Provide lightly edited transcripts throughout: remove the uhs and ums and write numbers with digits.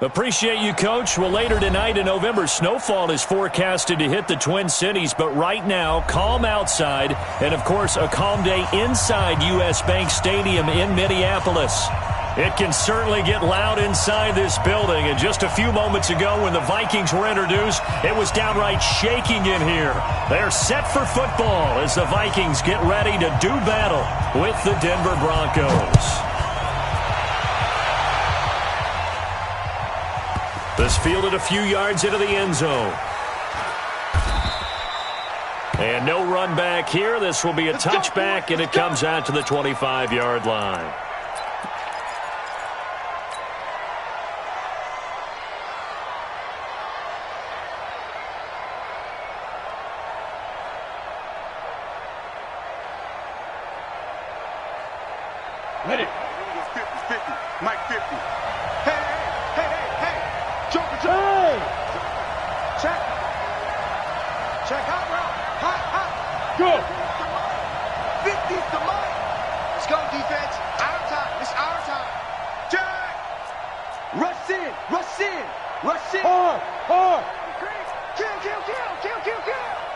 Appreciate you, Coach. Well, later tonight in November, snowfall is forecasted to hit the Twin Cities, but right now, calm outside, and, of course, a calm day inside U.S. Bank Stadium in Minneapolis. It can certainly get loud inside this building, and just a few moments ago when the Vikings were introduced, it was downright shaking in here. They're set for football as the Vikings get ready to do battle with the Denver Broncos. This fielded a few yards into the end zone. And no run back here. This will be a touchback, and it comes out to the 25-yard line. Ready. 50. Mike 50. Hey. Joker. Hey. Check hot route. Hot. Go. 50's the Mike. Let's go, defense. Our time. It's our time. Jack. Rush in. Hard. Kill.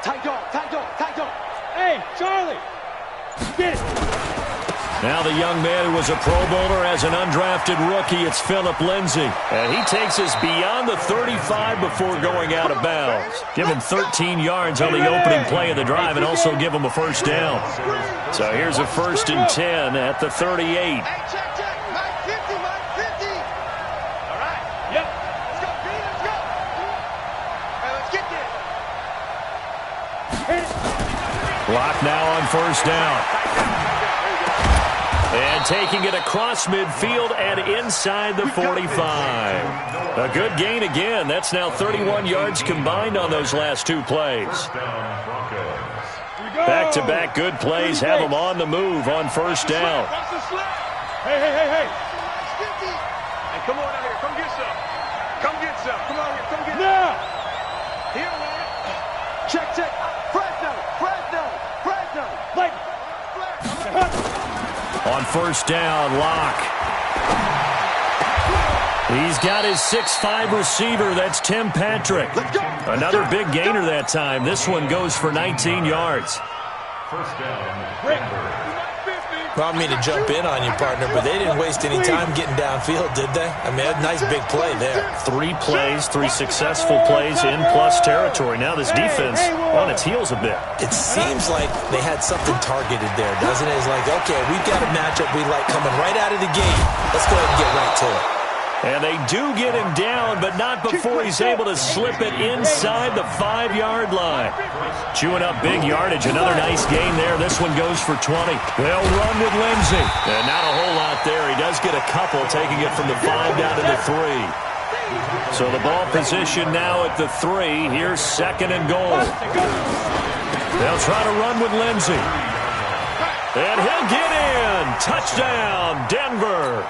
Tight dog. Hey, Charlie. Get it. Now the young man who was a Pro Bowler as an undrafted rookie, it's Phillip Lindsay. And he takes us beyond the 35 before going out of bounds. Give him 13 yards on the opening play of the drive and also give him a first down. So here's a 1st and 10 at the 38. Hey, check. Mike 50. All right. Yep. Let's go, B. Let's go. Hey, let's get there. Block now on 1st down. And taking it across midfield and inside the 45. A good gain again. That's now 31 yards combined on those last 2 plays. Back-to-back good plays have them on the move on 1st down. Hey. Hey, come on out here. Come get some. Come on here. Come get now. Here, man. Check. Fresno. On 1st down, Locke. He's got his 6'5" receiver. That's Tim Patrick. Another big gainer that time. This one goes for 19 yards. 1st down. Well, I mean to jump in on you, partner, but they didn't waste any time getting downfield, did they? I mean, a nice big play there. 3 plays, 3 successful plays in plus territory. Now this defense on its heels a bit. It seems like they had something targeted there, doesn't it? It's like, okay, we've got a matchup we like coming right out of the gate. Let's go ahead and get right to it. And they do get him down, but not before he's able to slip it inside the 5-yard line. Chewing up big yardage. Another nice gain there. This one goes for 20. They'll run with Lindsay. And not a whole lot there. He does get a couple, taking it from the 5 down to the 3. So the ball position now at the 3. Here's 2nd and goal. They'll try to run with Lindsay. And he'll get in. Touchdown, Denver.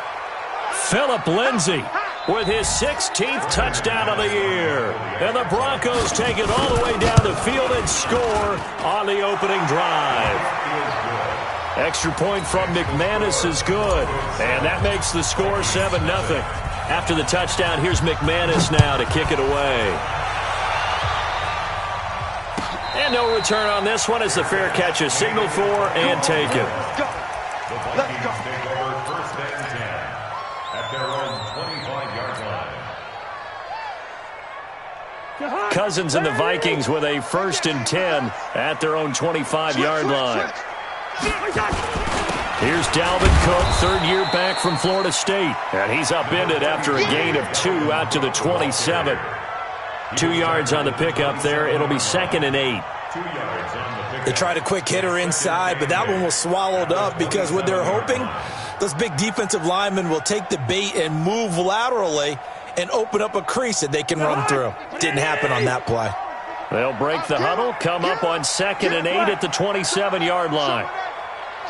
Phillip Lindsay with his 16th touchdown of the year. And the Broncos take it all the way down the field and score on the opening drive. Extra point from McManus is good. And that makes the score 7-0. After the touchdown, here's McManus now to kick it away. And no return on this one as the fair catch is signaled for and taken. Let's go. Take over 1st and 10 at their own 25-yard line. Cousins and the Vikings with a 1st and 10 at their own 25-yard line. Here's Dalvin Cook, 3rd year back from Florida State. And he's upended after a gain of 2 out to the 27. 2 yards on the pickup there. It'll be 2nd and 8. 2 yards on the pickup. They tried a quick hitter inside, but that one was swallowed up because what they're hoping, those big defensive linemen will take the bait and move laterally and open up a crease that they can run through. Didn't happen on that play. They'll break the huddle, come up on 2nd and 8 at the 27-yard line.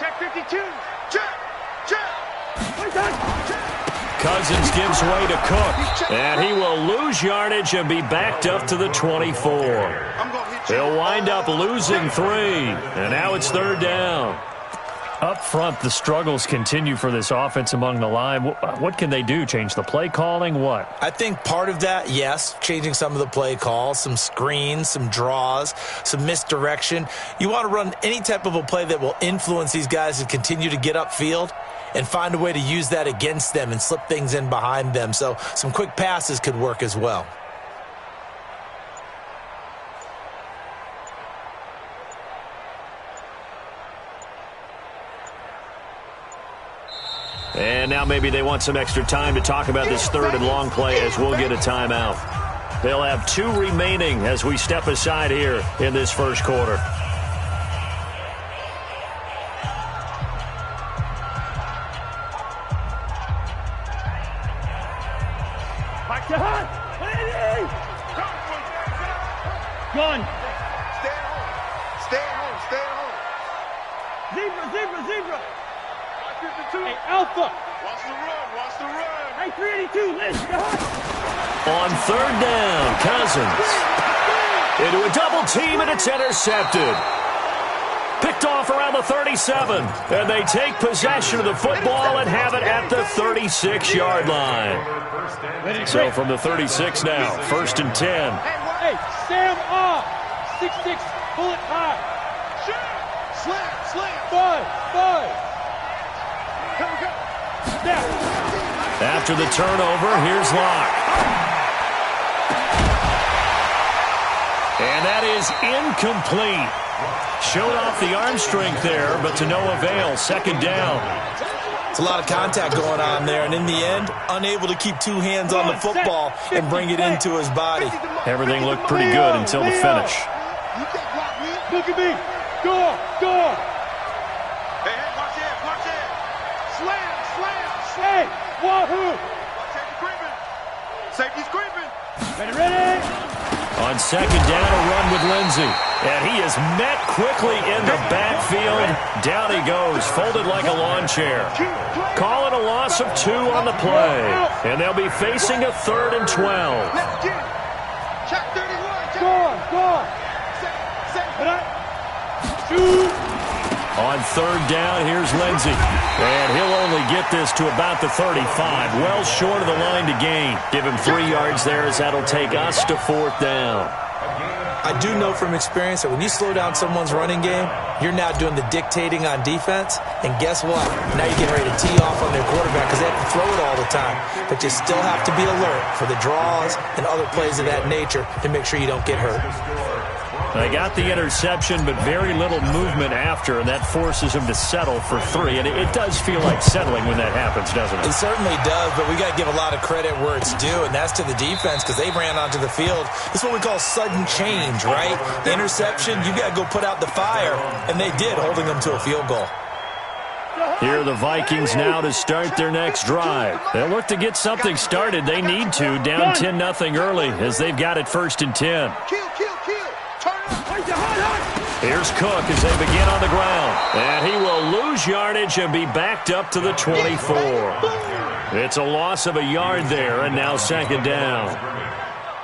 Check 52. Check. Cousins gives way to Cook, and he will lose yardage and be backed up to the 24. They'll wind up losing 3, and now it's 3rd down. Up front, the struggles continue for this offense among the line. What can they do? Change the play calling? What? I think part of that, yes, changing some of the play calls, some screens, some draws, some misdirection. You want to run any type of a play that will influence these guys to continue to get upfield and find a way to use that against them and slip things in behind them. So some quick passes could work as well. And now maybe they want some extra time to talk about this third and long play as we'll get a timeout. They'll have 2 remaining as we step aside here in this first quarter. Gun. Stay at home. Stay at home. Stay at home. Zebra. Hey, Alpha. Watch the run. Hey, 382. Listen. On third down, Cousins. Into a double team, and it's intercepted. Picked off around the 37. And they take possession of the football and have it at the 36-yard line. So from the 36 now, 1st and 10. Hey, Sam off. 6'6", pull it high. Slam. 5. Come. Now. After the turnover, here's Locke. And that is incomplete. Showed off the arm strength there, but to no avail. 2nd down. It's a lot of contact going on there, and in the end, unable to keep 2 hands on the football and bring it into his body. Everything looked pretty good until the finish. Look at me. Go. Hey, watch it. Slam. Hey, wahoo. Safety's creeping. Ready. On 2nd down, a run with Lindsey. And he is met quickly in the backfield. Down he goes, folded like a lawn chair. Call it a loss of 2 on the play. And they'll be facing a 3rd and 12. Check 31. Go. Shoot. On 3rd down, here's Lindsey. And he'll only get this to about the 35. Well short of the line to gain. Give him 3 yards there as that'll take us to 4th down. I do know from experience that when you slow down someone's running game, you're now doing the dictating on defense. And guess what? Now you're getting ready to tee off on their quarterback because they have to throw it all the time. But you still have to be alert for the draws and other plays of that nature to make sure you don't get hurt. They got the interception, but very little movement after, and that forces him to settle for 3. And it does feel like settling when that happens, doesn't it? It certainly does, but we got to give a lot of credit where it's due, and that's to the defense because they ran onto the field. This is what we call sudden change, right? The interception, you got to go put out the fire, and they did, holding them to a field goal. Here are the Vikings now to start their next drive. They'll look to get something started. They need to, down 10-0 early as they've got it 1st and 10. Kill. Here's Cook as they begin on the ground. And he will lose yardage and be backed up to the 24. It's a loss of a yard there, and now 2nd down.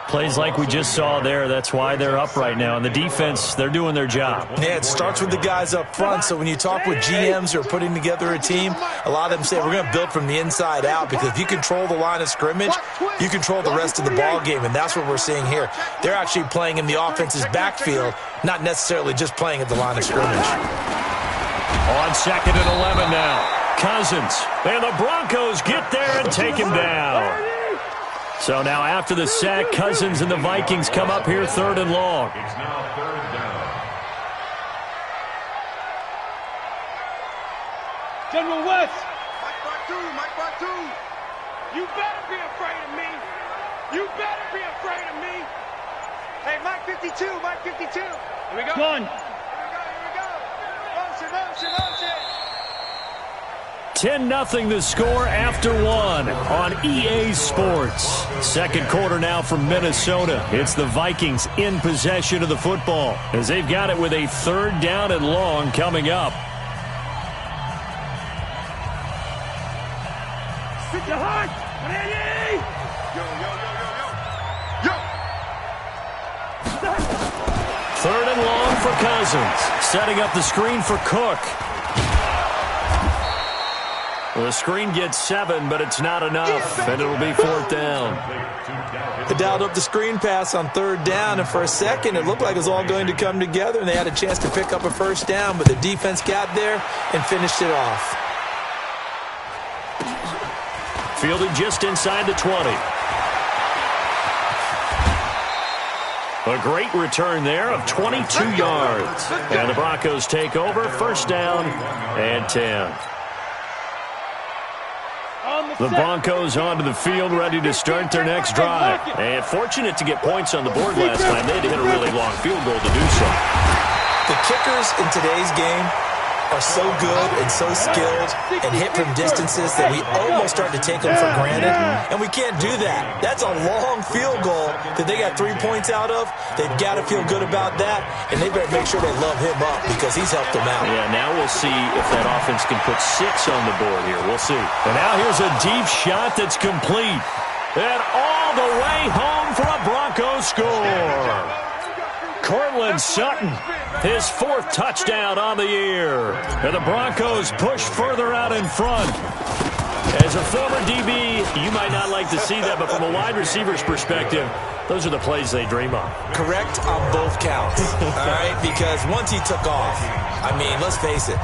Plays like we just saw there, that's why they're up right now. And the defense, they're doing their job. Yeah, it starts with the guys up front. So when you talk with GMs who are putting together a team, a lot of them say we're going to build from the inside out because if you control the line of scrimmage, you control the rest of the ball game, and that's what we're seeing here. They're actually playing in the offense's backfield, not necessarily just playing at the line of scrimmage. On 2nd and 11 now, Cousins. And the Broncos get there and take him down. So now after the sack, Cousins and the Vikings come up here 3rd and long. It's now 3rd down. General West. Mike Batu. You better be afraid of me. Hey, Mike 52. Here we go. Gun. Here we go. Motion. 10-0 the score after 1 on EA Sports. 2nd quarter now from Minnesota. It's the Vikings in possession of the football as they've got it with a 3rd down and long coming up. Sit your heart. Ready? Yo. 3rd and long for Cousins. Setting up the screen for Cook. Well, the screen gets 7, but it's not enough, and it'll be 4th down. They dialed up the screen pass on 3rd down, and for a second it looked like it was all going to come together, and they had a chance to pick up a 1st down, but the defense got there and finished it off. Fielded just inside the 20. A great return there of 22 yards. And the Broncos take over, 1st down and 10. The Broncos onto the field, ready to start their next drive. And fortunate to get points on the board last time. They had to hit a really long field goal to do so. The kickers in today's game are so good and so skilled and hit from distances that we almost start to take them for granted, and we can't do that. That's a long field goal that they got 3 points out of. They've got to feel good about that, and they better make sure they love him up because he's helped them out. Yeah, now we'll see if that offense can put 6 on the board here. We'll see. And now here's a deep shot that's complete. And all the way home for a Broncos score. Cortland Sutton, his 4th touchdown on the year. And the Broncos push further out in front. As a former DB, you might not like to see that, but from a wide receiver's perspective, those are the plays they dream of. Correct on both counts, all right? Because once he took off, I mean, let's face it,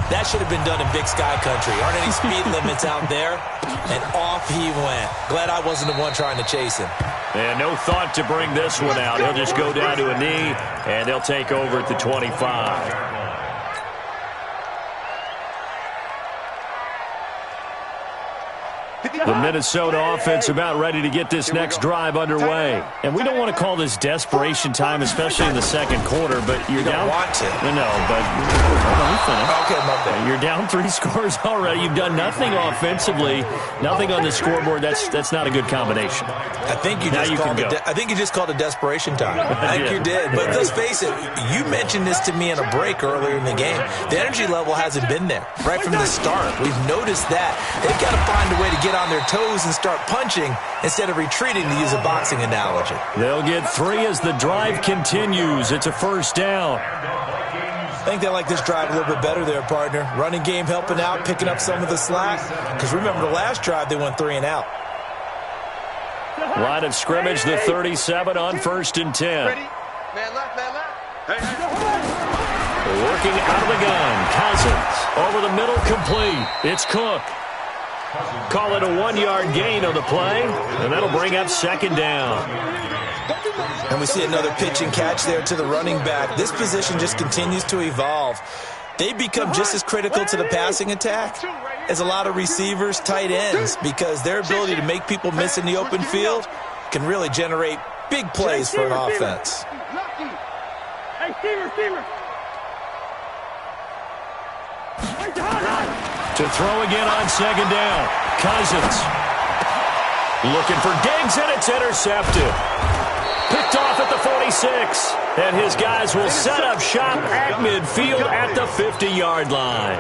that should have been done in Big Sky Country. Aren't any speed limits out there? And off he went. Glad I wasn't the one trying to chase him. And no thought to bring this one out. He'll just go down to a knee, and they'll take over at the 25. The Minnesota offense about ready to get this next drive underway. And we don't want to call this desperation time, especially in the second quarter, but you're down. Want to. No, but okay, my bad. You're down 3 scores already. You've done nothing offensively, nothing on the scoreboard. That's not a good combination. I think you just called it desperation time. I think you did. But let's face it, you mentioned this to me in a break earlier in the game. The energy level hasn't been there right from the start. We've noticed that. They've got to find a way to get on their toes and start punching instead of retreating, to use a boxing analogy. They'll get 3 as the drive continues. It's a 1st down. I think they like this drive a little bit better there, partner. Running game helping out, picking up some of the slack. Because remember, the last drive they went 3 and out. Line of scrimmage, the 37 on 1st and 10. Ready? Man left, man left. Working out of the gun. Cousins over the middle, complete. It's Cook. Call it a 1-yard gain on the play, and that'll bring up 2nd down. And we see another pitch and catch there to the running back. This position just continues to evolve. They become just as critical to the passing attack as a lot of receivers, tight ends, because their ability to make people miss in the open field can really generate big plays for an offense. To throw again on 2nd down. Cousins looking for Diggs, and it's intercepted. Picked off at the 46. And his guys will set up shop at midfield at the 50-yard line.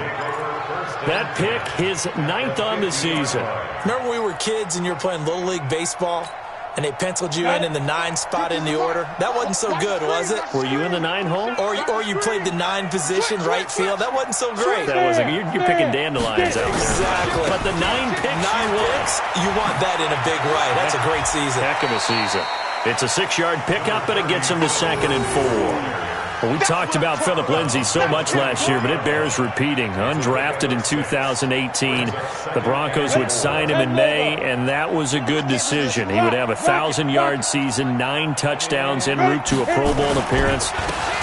That pick, his 9th on the season. Remember we were kids and you were playing Little League Baseball? And they penciled you in the 9 spot in the order. That wasn't so good, was it? Were you in the 9 hole? Or you played the 9 position, right field. That wasn't so great. That wasn't. You're picking dandelions out there. Exactly. But the 9 picks, you want that in a big way. That's a great season. Heck of a season. It's a 6-yard pickup, and it gets him to 2nd and 4. Well, we talked about Phillip Lindsay so much last year, but it bears repeating. Undrafted in 2018, the Broncos would sign him in May, and that was a good decision. He would have a 1,000-yard season, 9 touchdowns en route to a Pro Bowl appearance.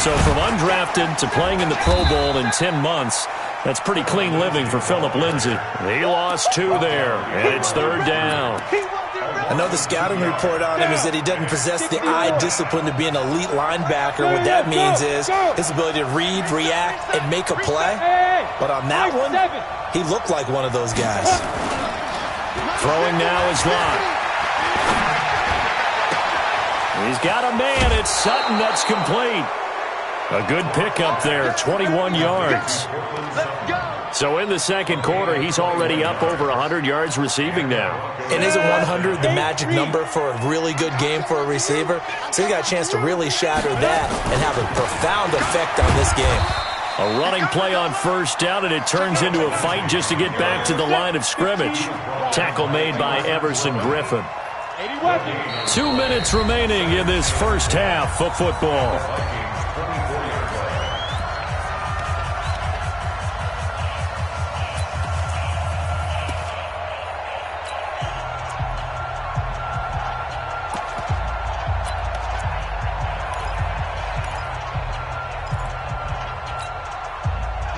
So from undrafted to playing in the Pro Bowl in 10 months, that's pretty clean living for Phillip Lindsay. He lost 2 there, and it's 3rd down. I know the scouting report on him is that he doesn't possess the eye discipline to be an elite linebacker. What that means is his ability to read, react, and make a play. But on that one, he looked like one of those guys. Throwing now is Lott. He's got a man. It's Sutton. That's complete. A good pickup there, 21 yards. So in the second quarter, he's already up over 100 yards receiving now. And isn't 100 the magic number for a really good game for a receiver? So he got a chance to really shatter that and have a profound effect on this game. A running play on first down, and it turns into a fight just to get back to the line of scrimmage. Tackle made by Everson Griffin. 2 minutes remaining in this first half of football.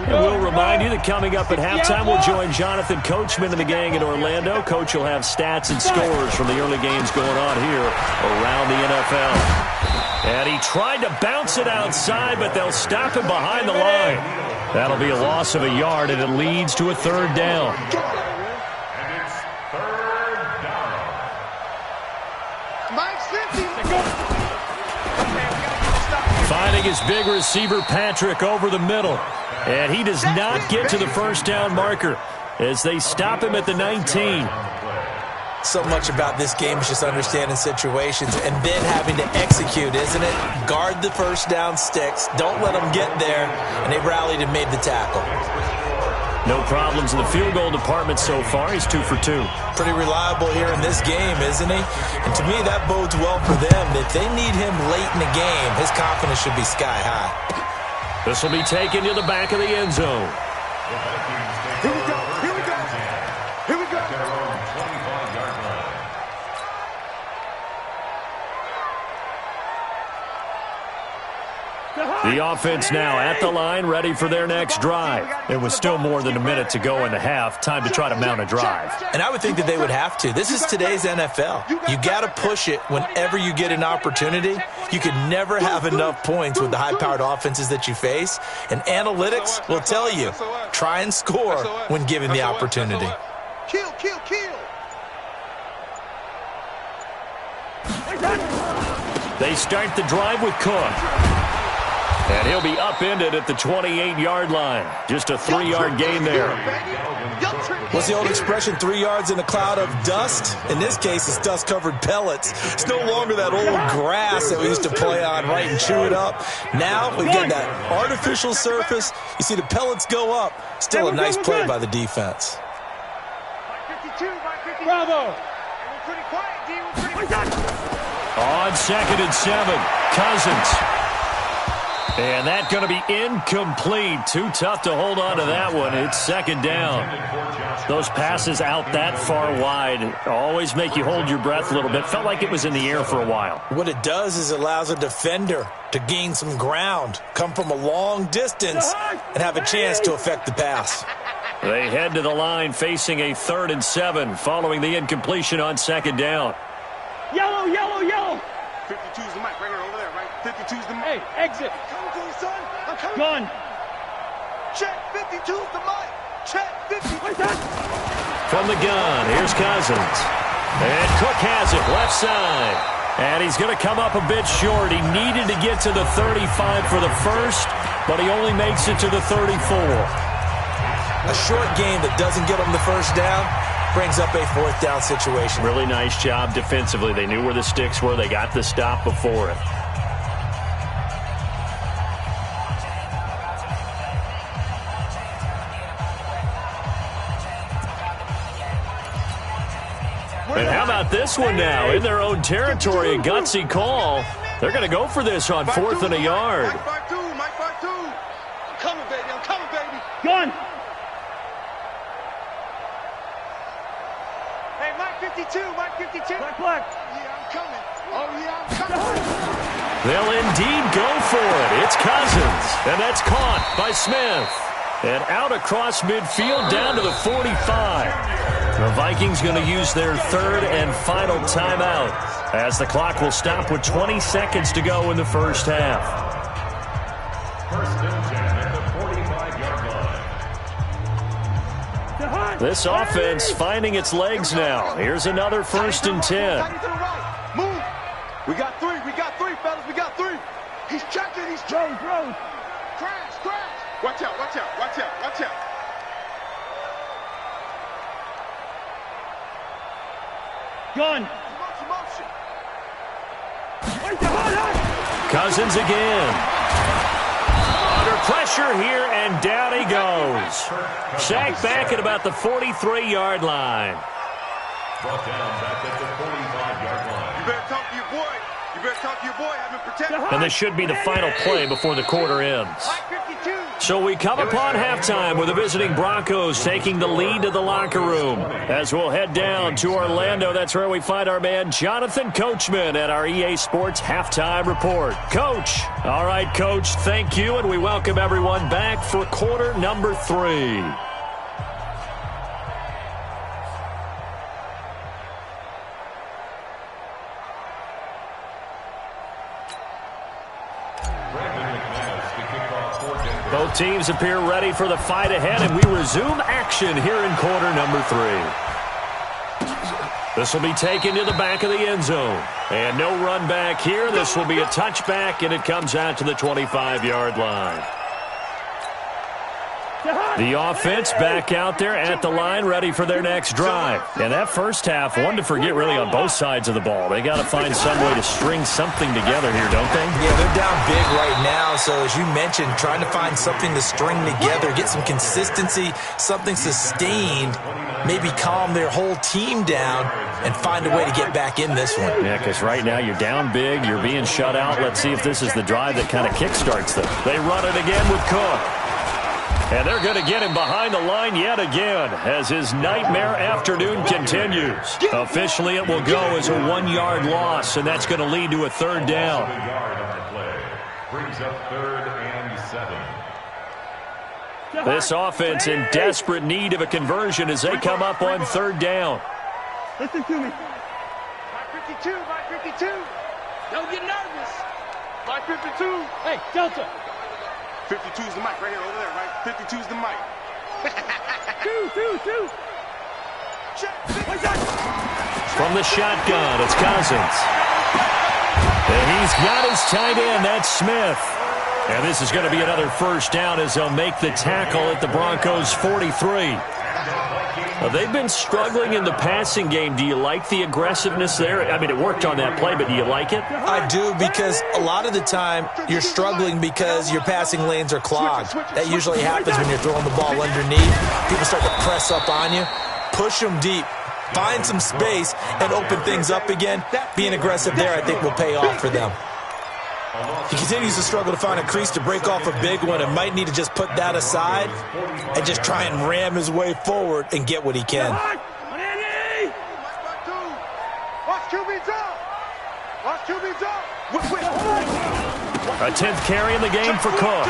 We'll remind you that coming up at halftime, we'll join Jonathan Coachman and the gang in Orlando. Coach will have stats and scores from the early games going on here around the NFL. And he tried to bounce it outside, but they'll stop him behind the line. That'll be a loss of a yard, and it leads to a third down. And it's third down. Finding his big receiver, Patrick, over the middle. And he does not get to the first down marker as they stop him at the 19. So much about this game is just understanding situations and then having to execute, isn't it? Guard the first down sticks. Don't let them get there. And they rallied and made the tackle. No problems in the field goal department so far. He's 2 for 2. Pretty reliable here in this game, isn't he? And to me, that bodes well for them. If they need him late in the game, his confidence should be sky high. This will be taken to the back of the end zone. Here we go. Here we go. Here we go. At their own 25-yard line. The offense now at the line, ready for their next drive. There was still more than a minute to go in the half. Time to try to mount a drive. And I would think that they would have to. This is today's NFL. You got to push it whenever you get an opportunity. You can never have enough points with the high-powered offenses that you face. And analytics will tell you, try and score when given the opportunity. Kill, kill, kill. They start the drive with Cook. And he'll be upended at the 28-yard line. Just a 3-yard gain there. What's the old expression, 3 yards in a cloud of dust? In this case, it's dust-covered pellets. It's no longer that old grass that we used to play on, right, and chew it up. Now we've got that artificial surface. You see the pellets go up. Still a nice play by the defense. Bravo. On 2nd and 7, Cousins. And that's going to be incomplete. Too tough to hold on to that one. It's 2nd down. Those passes out that far wide always make you hold your breath a little bit. Felt like it was in the air for a while. What it does is it allows a defender to gain some ground, come from a long distance, and have a chance to affect the pass. They head to the line facing a 3rd and 7 following the incompletion on 2nd down. Yellow, yellow, yellow. 52's the mic right here over there, right? 52's the mic. Hey, exit. Come to you, son. I'm coming. Gun. Check, 52's the mic. Check, 50. From the gun, here's Cousins. And Cook has it, left side. And he's going to come up a bit short. He needed to get to the 35 for the first, but he only makes it to the 34. A short game that doesn't get him the first down brings up a 4th down situation. Really nice job defensively. They knew where the sticks were. They got the stop before it. And how about this one now? In their own territory, a gutsy call. They're going to go for this on 4th and a yard. Mike 5-2, Mike 5-2. I'm coming, baby. I'm coming, baby. Gun. Hey, Mike 52, Mike 52. Black. Yeah, I'm coming. Oh, yeah, I'm coming. They'll indeed go for it. It's Cousins, and that's caught by Smith. And out across midfield down to the 45. The Vikings going to use their 3rd and final timeout as the clock will stop with 20 seconds to go in the first half. 1st and 10 at the 45-yard line. This offense finding its legs now. Here's another 1st and 10. Move. We got 3. We got 3, fellas. We got 3. He's checking. He's trying. Crash. Crash. Watch out. Watch out. Watch out. Watch out. Gun. Motion. Cousins again. Under pressure here, and down he goes. Sacked back at about the 43-yard line. Brought down back at the 45-yard line. You better talk to your boy. You better talk to your boy. Have him protected. And this should be the final play before the quarter ends. So we come upon halftime with the visiting Broncos taking the lead to the locker room. As we'll head down to Orlando, that's where we find our man Jonathan Coachman at our EA Sports Halftime Report. Coach. All right, Coach, thank you, and we welcome everyone back for quarter number 3. Both teams appear ready for the fight ahead, and we resume action here in quarter number 3. This will be taken to the back of the end zone. And no run back here. This will be a touchback, and it comes out to the 25-yard line. The offense back out there at the line, ready for their next drive. And that first half, one to forget really on both sides of the ball. They got to find some way to string something together here, don't they? Yeah, they're down big right now. So as you mentioned, trying to find something to string together, get some consistency, something sustained, maybe calm their whole team down and find a way to get back in this one. Yeah, because right now you're down big, you're being shut out. Let's see if this is the drive that kind of kickstarts them. They run it again with Cook. And they're going to get him behind the line yet again as his nightmare afternoon continues. Officially, it will go as a 1-yard loss, and that's going to lead to a third down. Brings up 3rd and 7. This offense in desperate need of a conversion as they come up on third down. Listen to me. My 52, my 52. Don't get nervous. My 52. Hey, Delta. 52's the mic right here over there, right? 52's the mic. two. Check. From the shotgun, it's Cousins. And he's got his tight end, that's Smith. And this is going to be another first down as they'll make the tackle at the Broncos' 43. They've been struggling in the passing game. Do you like the aggressiveness there? I mean, it worked on that play, but do you like it? I do, because a lot of the time you're struggling because your passing lanes are clogged. That usually happens when you're throwing the ball underneath. People start to press up on you. Push them deep. Find some space and open things up again. Being aggressive there, I think, will pay off for them. He continues to struggle to find a crease to break off a big one and might need to just put that aside and just try and ram his way forward and get what he can. Watch QB's up. Watch QB's up. A 10th carry in the game for Cook.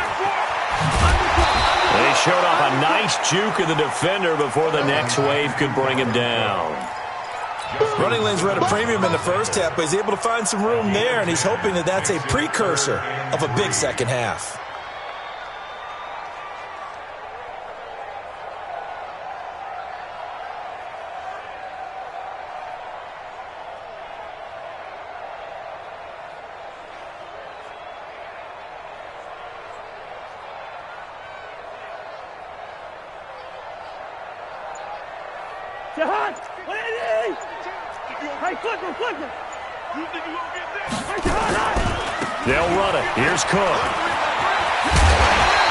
They showed off a nice juke of the defender before the next wave could bring him down. Running lanes were at a premium in the first half, but he's able to find some room there, and he's hoping that that's a precursor of a big second half. They'll run it. Here's Cook.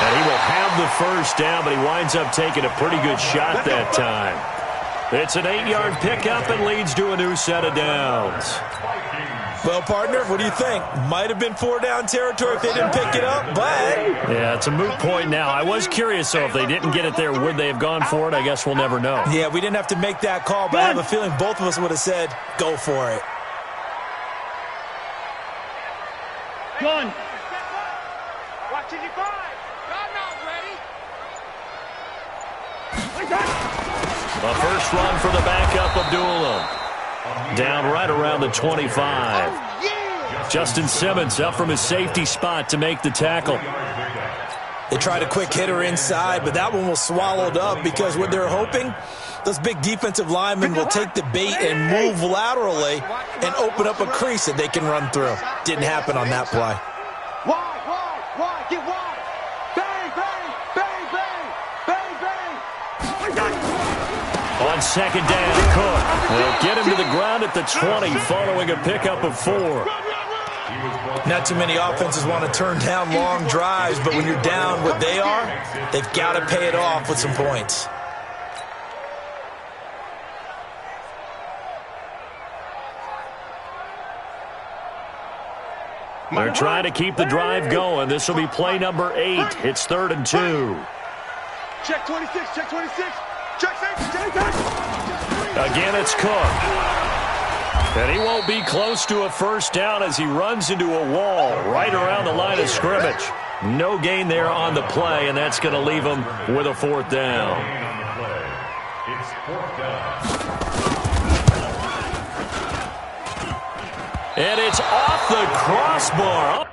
And he will have the first down, but he winds up taking a pretty good shot that time. It's an 8-yard pickup and leads to a new set of downs. Well, partner, what do you think? Might have been 4-down territory if they didn't pick it up, but... Yeah, it's a moot point now. I was curious, so if they didn't get it there, would they have gone for it? I guess we'll never know. Yeah, we didn't have to make that call, but I have a feeling both of us would have said, go for it. Gun. Watch it, you five. Gun not ready. The first run for the backup, Abdullah. Down right around the 25. Justin Simmons up from his safety spot to make the tackle. They tried a quick hitter inside, but that one was swallowed up because what they're hoping, those big defensive linemen will take the bait and move laterally and open up a crease that they can run through. Didn't happen on that play. Wide, get wide. Bang, bang, bang, bang, bang, bang. On second down, Cook will get him to the ground at the 20 following a pickup of 4. Not too many offenses want to turn down long drives, but when you're down what they are, they've got to pay it off with some points. They're trying to keep the drive going. This will be play number 8. It's 3rd and 2. Check 26, check 26. Check 6, check 6. Again, it's Cook. And he won't be close to a first down as he runs into a wall right around the line of scrimmage. No gain there on the play, and that's going to leave him with a 4th down. It's 4th down. And it's off the crossbar.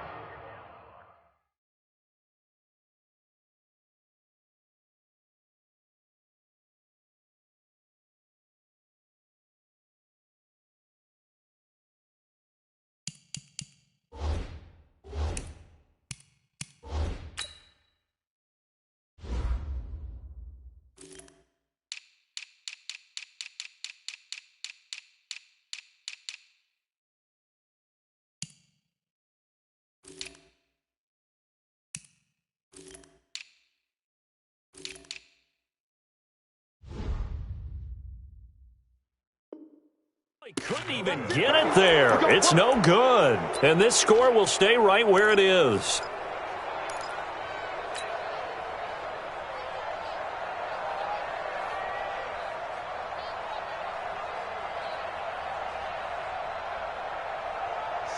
He couldn't even get it there. It's no good. And this score will stay right where it is.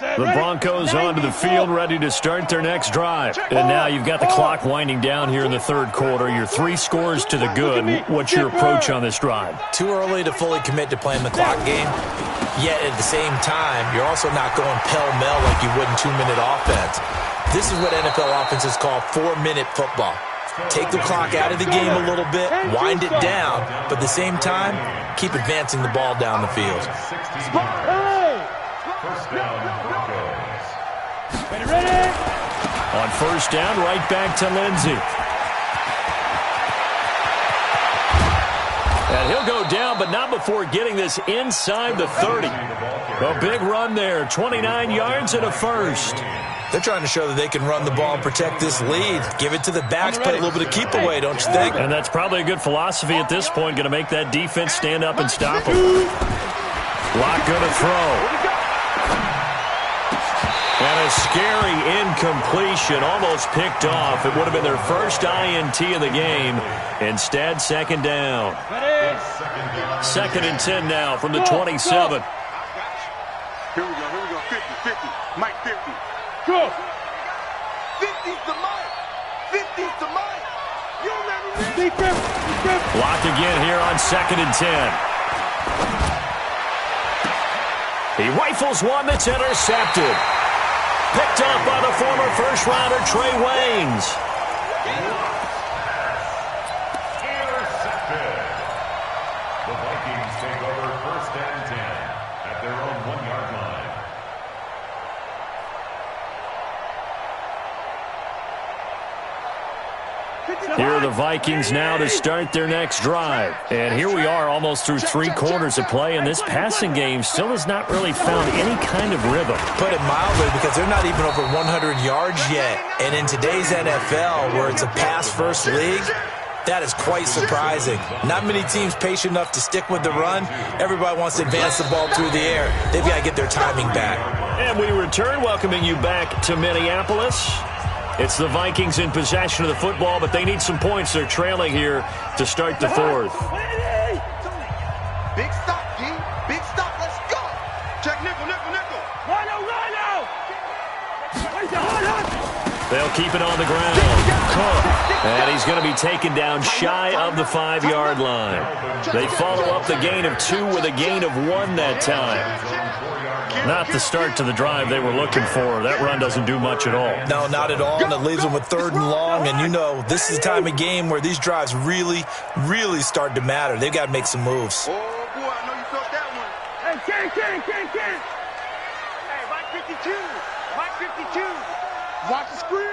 The Broncos onto the field, ready to start their next drive. And now you've got the clock winding down here in the 3rd quarter. You're 3 scores to the good. What's your approach on this drive? Too early to fully commit to playing the clock game. Yet at the same time, you're also not going pell-mell like you would in 2-minute offense. This is what NFL offenses call 4-minute football. Take the clock out of the game a little bit, wind it down, but at the same time, keep advancing the ball down the field. First down, Broncos. Ready? On first down, right back to Lindsey. And he'll go down, but not before getting this inside the 30. A big run there, 29 yards and a first. They're trying to show that they can run the ball and protect this lead. Give it to the backs, play a little bit of keep away, don't you think? And that's probably a good philosophy at this point, going to make that defense stand up and stop him. Lock going to throw. And a scary incompletion, almost picked off. It would have been their first INT of the game. Instead, 2nd down. 2nd and 10 now from the 27. Here we go, 50, Mike 50. Go! 50's the Mike! 50's the Mike! You remember me? Blocked again here on 2nd and 10. He rifles one that's intercepted. Picked up by the former first-rounder Trey Waynes. Intercepted. The Vikings take over 1st and 10 at their own 1-yard line. Here are the Vikings now to start their next drive. And here we are almost through 3 quarters of play, and this passing game still has not really found any kind of rhythm. Put it mildly, because they're not even over 100 yards yet. And in today's NFL, where it's a pass-first league, that is quite surprising. Not many teams patient enough to stick with the run. Everybody wants to advance the ball through the air. They've got to get their timing back. And we return, welcoming you back to Minneapolis. It's the Vikings in possession of the football, but they need some points. They're trailing here to start the 4th. Big stop, D. Big stop. Let's go. Check nickel. Rhino. They'll keep it on the ground. Cook. And he's going to be taken down shy of the 5-yard line. They follow up the gain of 2 with a gain of 1 that time. Not the start to the drive they were looking for. That run doesn't do much at all. No, not at all, and it leaves them with 3rd and long. And you know, this is the time of game where these drives really, really start to matter. They've got to make some moves. Oh, boy, I know you felt that one. Hey, Ken. Hey, Mike 52. Watch the screen.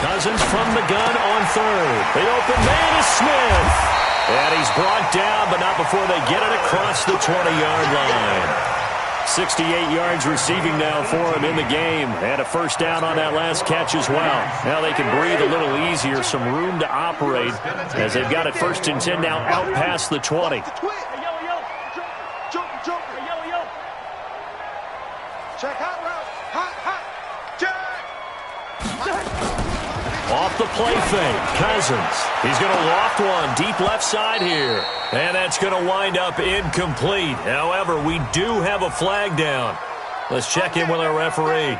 Cousins from the gun on 3rd. The open man is Smith. And he's brought down, but not before they get it across the 20-yard line. 68 yards receiving now for him in the game. And a first down on that last catch as well. Now they can breathe a little easier, some room to operate as they've got it 1st and 10 now out past the 20. Check hot route. Hot. Off the play fake, Cousins. He's going to loft one deep left side here. And that's going to wind up incomplete. However, we do have a flag down. Let's check in with our referee.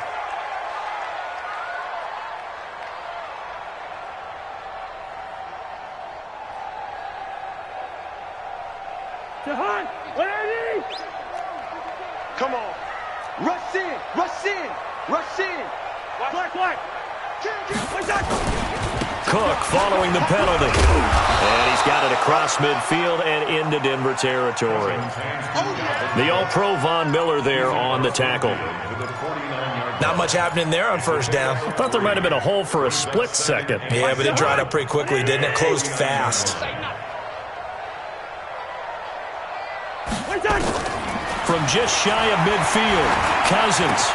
Come on. Rush in. Black. Cook following the penalty. And he's got it across midfield and into Denver territory. The All-Pro Von Miller there on the tackle. Not much happening there on first down. I thought there might have been a hole for a split second. Yeah, but it dried up pretty quickly, didn't it? Closed fast. From just shy of midfield, Cousins.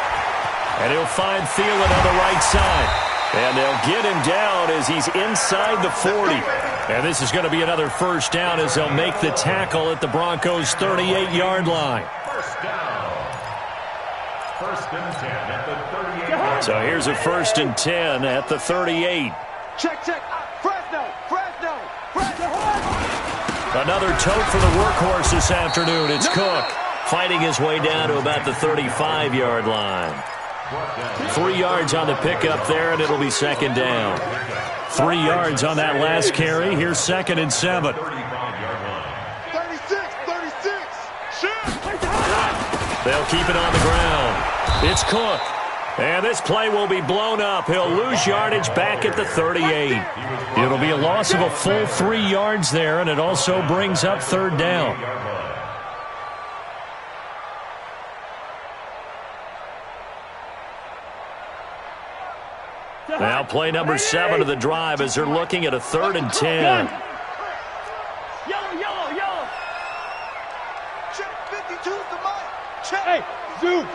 And he'll find Thielen on the right side. And they'll get him down as he's inside the 40. And this is going to be another first down as they'll make the tackle at the Broncos' 38-yard line. First and 10 at the 38. So here's a 1st and 10 at the 38. Check. Fresno. Another tote for the workhorse this afternoon. It's Cook fighting his way down to about the 35-yard line. 3 yards on the pickup there, and it'll be 2nd down. 3 yards on that last carry. Here's 2nd and 7. 36. They'll keep it on the ground. It's Cook. And this play will be blown up. He'll lose yardage back at the 38. It'll be a loss of a full 3 yards there, and it also brings up 3rd down. Now play number 7 of the drive as they're looking at a 3rd and 10. Yellow. Check 52's the mic. Check. Hey, zoom.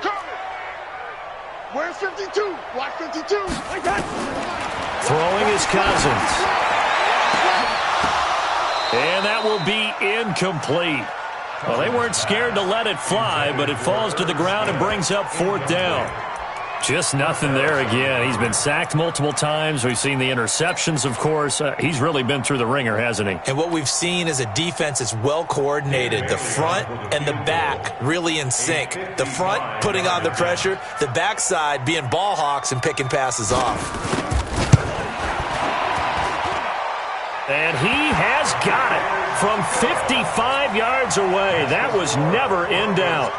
Coming. Where's 52? Watch 52. Throwing is Cousins. And that will be incomplete. Well, they weren't scared to let it fly, but it falls to the ground and brings up 4th down. Just nothing there again. He's been sacked multiple times. We've seen the interceptions, of course. He's really been through the ringer, hasn't he? And what we've seen is a defense that's well coordinated. The front and the back really in sync. The front putting on the pressure. The backside being ball hawks and picking passes off. And he has got it from 55 yards away. That was never in doubt.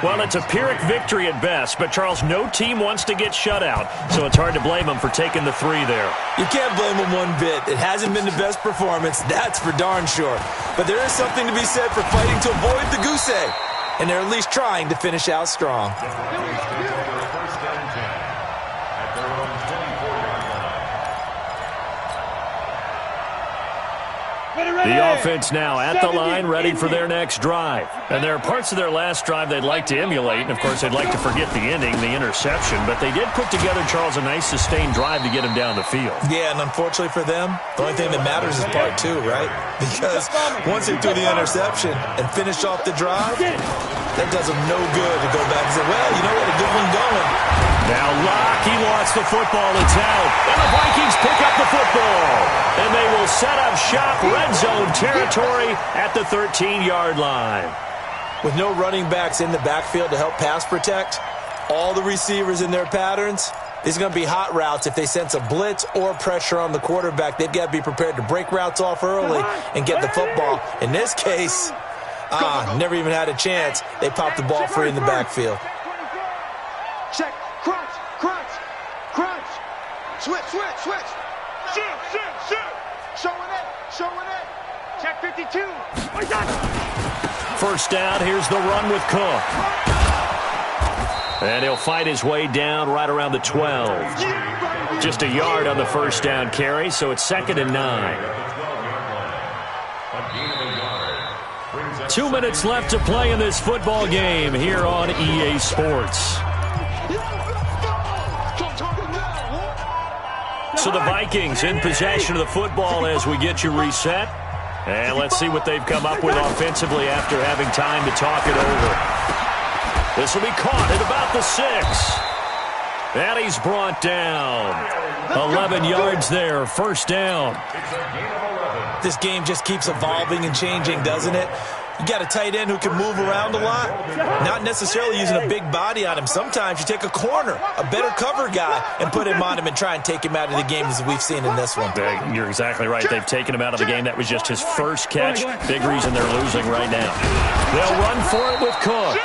Well, it's a Pyrrhic victory at best, but, Charles, no team wants to get shut out, so it's hard to blame them for taking the 3 there. You can't blame them one bit. It hasn't been the best performance, that's for darn sure. But there is something to be said for fighting to avoid the goose egg, and they're at least trying to finish out strong. The offense now at the line, ready for their next drive. And there are parts of their last drive they'd like to emulate, and, of course, they'd like to forget the ending, the interception. But they did put together, Charles, a nice sustained drive to get him down the field. Yeah, and unfortunately for them, the only thing that matters is part 2, right? Because once they threw the interception and finished off the drive, that does them no good to go back and say, well, you know what, a good one going. Now Locke, he lost the football. It's out. And the Vikings pick up the football. And they will set up shop, red zone territory at the 13-yard line. With no running backs in the backfield to help pass protect, all the receivers in their patterns, these are going to be hot routes. If they sense a blitz or pressure on the quarterback, they've got to be prepared to break routes off early and get the football. In this case, never even had a chance. They popped the ball free in the backfield. Check. Crunch. Switch. Shoot. Showing it. Check 52. First down, here's the run with Cook. And he'll fight his way down right around the 12. Just a yard on the first down carry, so it's 2nd and 9. A gain of a yard. 2 minutes left to play in this football game here on EA Sports. So the Vikings in possession of the football as we get you reset. And let's see what they've come up with offensively after having time to talk it over. This will be caught at about the 6. And he's brought down. 11 yards there, first down. This game just keeps evolving and changing, doesn't it? You got a tight end who can move around a lot, not necessarily using a big body on him. Sometimes you take a corner, a better cover guy, and put him on him and try and take him out of the game as we've seen in this one. You're exactly right. They've taken him out of the game. That was just his first catch. Big reason they're losing right now. They'll run for it with Cook.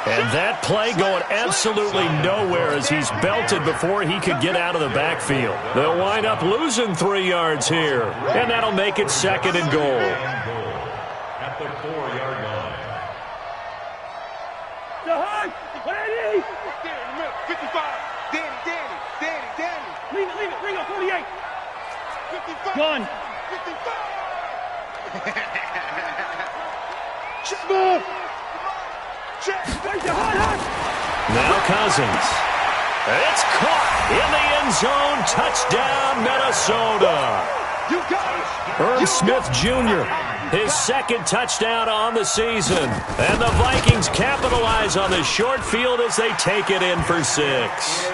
And that play going absolutely nowhere as he's belted before he could get out of the backfield. They'll wind up losing 3 yards here. And that'll make it second and goal. At the 4-yard line. 55. Danny. Leave it. Bring up 48. 55. Gun. 55. Smooth. Check. Now Cousins. It's caught in the end zone. Touchdown, Minnesota. You got it. Irv Smith Jr., his second touchdown on the season. And the Vikings capitalize on the short field as they take it in for 6.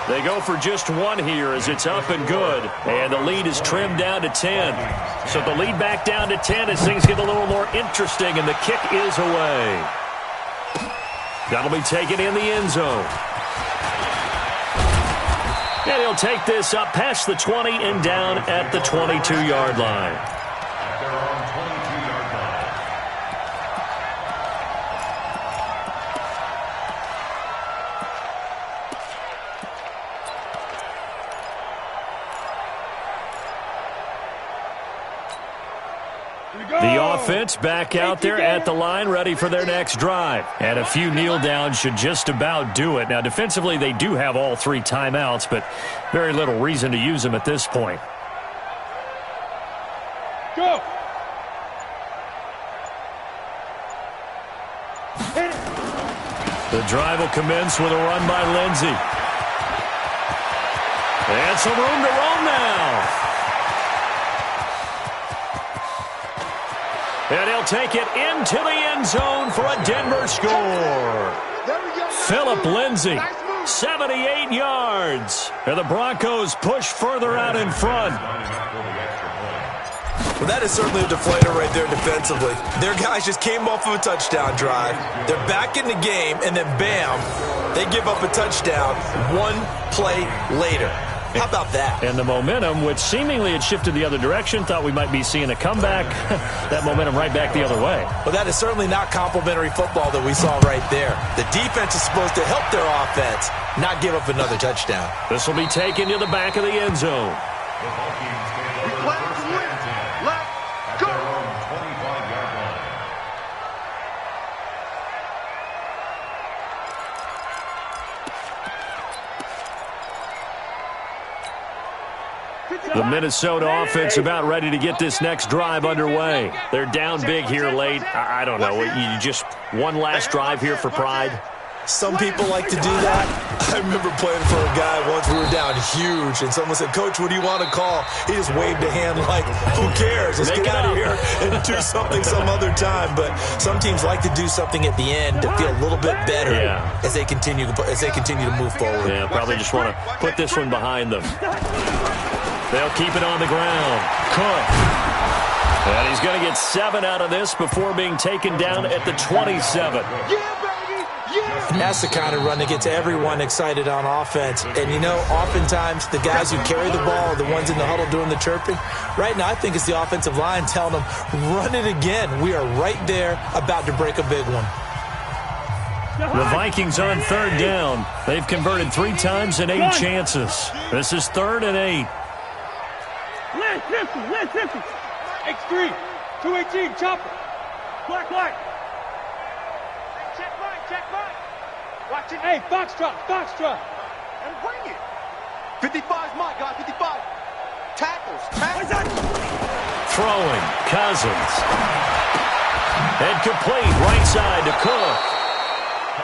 They go for just 1 here as it's up and good. And the lead is trimmed down to 10. So the lead back down to 10 as things get a little more interesting, and the kick is away. That'll be taken in the end zone. And he'll take this up past the 20 and down at the 22-yard line. At their own 22-yard line. The offense back out there at the line, ready for their next drive. And a few kneel downs should just about do it. Now, defensively, they do have all 3 timeouts, but very little reason to use them at this point. Go. The drive will commence with a run by Lindsey. And some room to roam now. And he'll take it into the end zone for a Denver score. Phillip Lindsay, 78 yards. And the Broncos push further out in front. Well, that is certainly a deflator right there defensively. Their guys just came off of a touchdown drive. They're back in the game, and then bam, they give up a touchdown 1 play later. How about that? And the momentum, which seemingly had shifted the other direction, thought we might be seeing a comeback. That momentum right back the other way. Well, that is certainly not complimentary football that we saw right there. The defense is supposed to help their offense, not give up another touchdown. This will be taken to the back of the end zone. The Vikings take over first and 10 at their own 25-yard line. The Minnesota offense about ready to get this next drive underway. They're down big here late. I don't know. You just one last drive here for pride. Some people like to do that. I remember playing for a guy once. We were down huge, and someone said, "Coach, what do you want to call?" He just waved a hand like, "Who cares? Let's get out of here and do something some other time." But some teams like to do something at the end to feel a little bit better as they continue to move forward. Yeah, probably just want to put this one behind them. They'll keep it on the ground. Cook. And he's going to get 7 out of this before being taken down at the 27. That's the kind of run that gets everyone excited on offense. And, you know, oftentimes the guys who carry the ball are the ones in the huddle doing the chirping. Right now, I think it's the offensive line telling them, run it again. We are right there about to break a big one. The Vikings on 3rd down. They've converted 3 times and 8 chances. This is 3rd and 8. Last 50. X3. 218. Chopper. Black light. Check mine. Watch it. Hey, Foxtrot. And bring it. 55's mine, guys. 55. Tackles. throwing. Cousins. And complete right side to Cook.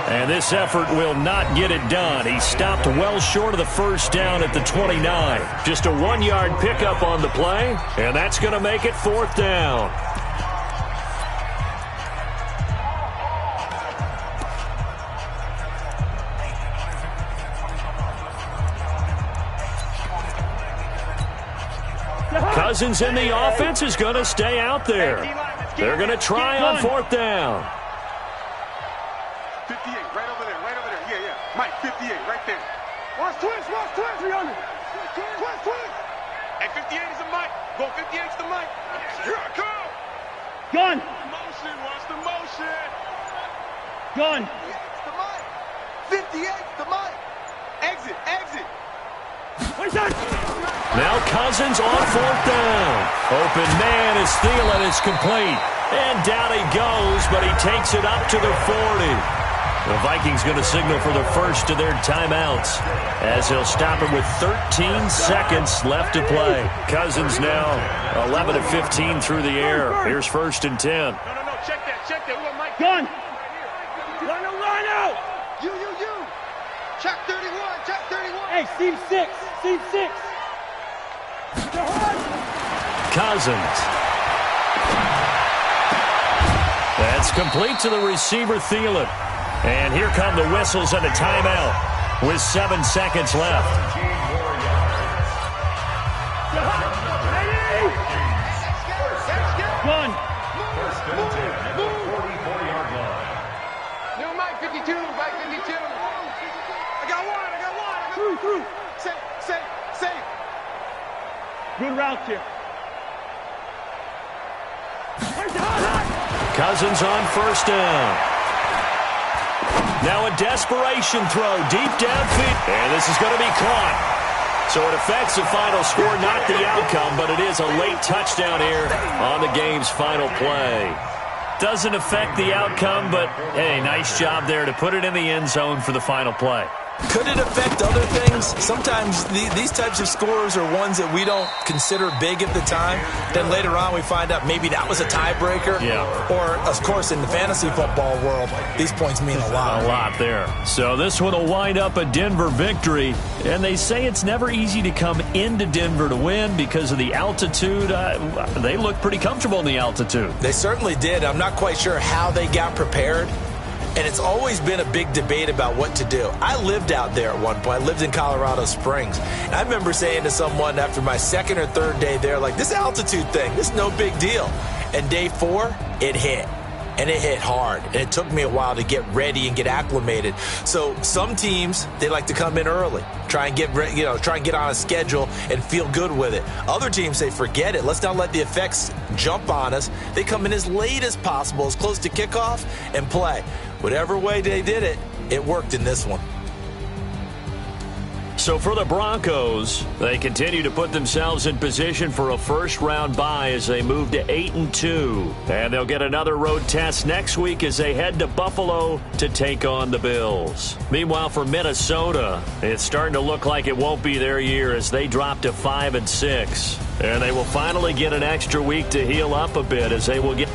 And this effort will not get it done. He stopped well short of the first down at the 29. Just a 1-yard pickup on the play, and that's going to make it 4th down. Cousins in the offense is going to stay out there. They're going to try on 4th down. 58, right over there, yeah. Mike, 58, right there. Watch twist, 300. Twist. And 58 is the Mike. Go 58 is the Mike. Here I come. Gun. Motion, watch the motion. Gun. 58's the Mike. 58's the Mike. Exit. What's that? Now Cousins on 4th down. Open man as Thielen is complete. And down he goes, but he takes it up to the 40. The Vikings going to signal for the first of their timeouts as he'll stop it with 13 seconds left to play. Cousins now 11 of 15 through the air. Here's 1st and 10. No. Check that. We want Mike. Gun. Line out. You. Check 31. Hey, seam 6. Cousins. That's complete to the receiver, Thielen. And here come the whistles and a timeout with 7 seconds left. Gun. Move. 44-yard line. New Mike 52. I got one. Through. Safe. Good route here. Cousins on 1st down. Now a desperation throw deep downfield. And this is going to be caught. So it affects the final score, not the outcome, but it is a late touchdown here on the game's final play. Doesn't affect the outcome, but, hey, nice job there to put it in the end zone for the final play. Could it affect other things? Sometimes these types of scores are ones that we don't consider big at the time. Then later on we find out maybe that was a tiebreaker. Yeah. Or, of course, in the fantasy football world, these points mean a lot. A lot there. So this one will wind up a Denver victory. And they say it's never easy to come into Denver to win because of the altitude. They look pretty comfortable in the altitude. They certainly did. I'm not quite sure how they got prepared. And it's always been a big debate about what to do. I lived out there at one point. I lived in Colorado Springs. And I remember saying to someone after my 2nd or 3rd day there, like, this altitude thing, this is no big deal. And day 4, it hit. And it hit hard. And it took me a while to get ready and get acclimated. So some teams, they like to come in early, try and get on a schedule and feel good with it. Other teams say, forget it. Let's not let the effects jump on us. They come in as late as possible, as close to kickoff, and play. Whatever way they did it, it worked in this one. So for the Broncos, they continue to put themselves in position for a first-round bye as they move to 8-2. And they'll get another road test next week as they head to Buffalo to take on the Bills. Meanwhile, for Minnesota, it's starting to look like it won't be their year as they drop to 5-6. And they will finally get an extra week to heal up a bit as they will get